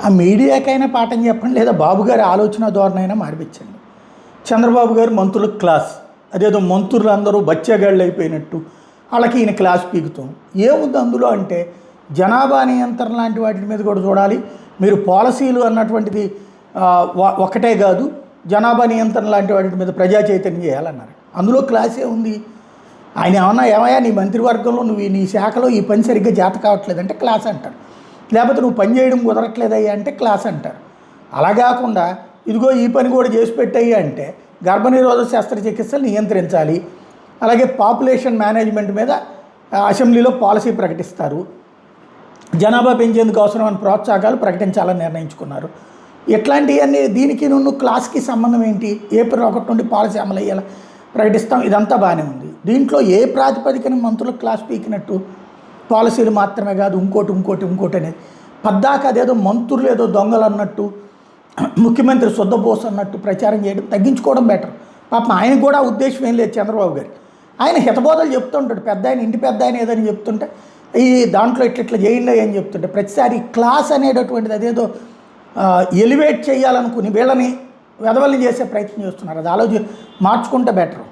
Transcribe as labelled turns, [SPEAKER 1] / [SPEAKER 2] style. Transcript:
[SPEAKER 1] ఆ మీడియాకైనా పాఠం చెప్పండి, లేదా బాబు గారి ఆలోచన ధోరణి అయినా మార్పించండి. చంద్రబాబు గారు మంత్రులకు క్లాస్, అదేదో మంత్రులు అందరూ బచ్చాగాళ్ళు అయిపోయినట్టు వాళ్ళకి ఈయన క్లాస్ పీకుతాం. ఏముంది అందులో అంటే జనాభా నియంత్రణ లాంటి వాటి మీద కూడా చూడాలి. మీరు పాలసీలు అన్నటువంటిది ఒక్కటే కాదు, జనాభా నియంత్రణ లాంటి వాటి మీద ప్రజా చైతన్యం చేయాలన్నారు. అందులో క్లాసే ఉంది. ఆయన ఏమయ్యా నీ మంత్రివర్గంలో నువ్వు నీ శాఖలో ఈ పని సరిగ్గా జాత కావట్లేదంటే క్లాస్ అంటారు, లేకపోతే నువ్వు పని చేయడం కుదరట్లేదయ్యా అంటే క్లాస్ అంటారు. అలా కాకుండా ఇదిగో ఈ పని కూడా చేసి పెట్టయ్యా అంటే గర్భనిరోధక శస్త్రచికిత్సలు నియంత్రించాలి, అలాగే పాపులేషన్ మేనేజ్మెంట్ మీద అసెంబ్లీలో పాలసీ ప్రకటిస్తారు, జనాభా పెంచేందుకు అవసరమైన ప్రోత్సాహకాలు ప్రకటించాలని నిర్ణయించుకున్నారు. ఇట్లాంటివన్నీ దీనికి నువ్వు క్లాస్కి సంబంధం ఏంటి? ఏప్రిల్ 1 నుండి పాలసీ అమలు అయ్యేలా ప్రకటిస్తాం, ఇదంతా బాగానే ఉంది. దీంట్లో ఏ ప్రాతిపదికన మంత్రులకు క్లాస్ పీకినట్టు? పాలసీలు మాత్రమే కాదు, ఇంకోటి అనేది పద్దాక అదేదో మంత్రులు ఏదో దొంగలు అన్నట్టు, ముఖ్యమంత్రి శుద్ధబోస్ అన్నట్టు ప్రచారం చేయడం తగ్గించుకోవడం బెటర్. పాపం ఆయనకు కూడా ఉద్దేశం ఏం లేదు చంద్రబాబు గారు. ఆయన హితబోధలు చెప్తుంటాడు, పెద్ద ఆయన ఇంటి పెద్ద ఆయన ఏదని చెప్తుంటే ఈ దాంట్లో ఇట్లా చేయండి అని చెప్తుంటే ప్రతిసారి క్లాస్ అనేటటువంటిది అదేదో ఎలివేట్ చేయాలనుకుని వీళ్ళని వెధవల్ని చేసే ప్రయత్నం చేస్తున్నారు. అది మార్చుకుంటే బెటర్.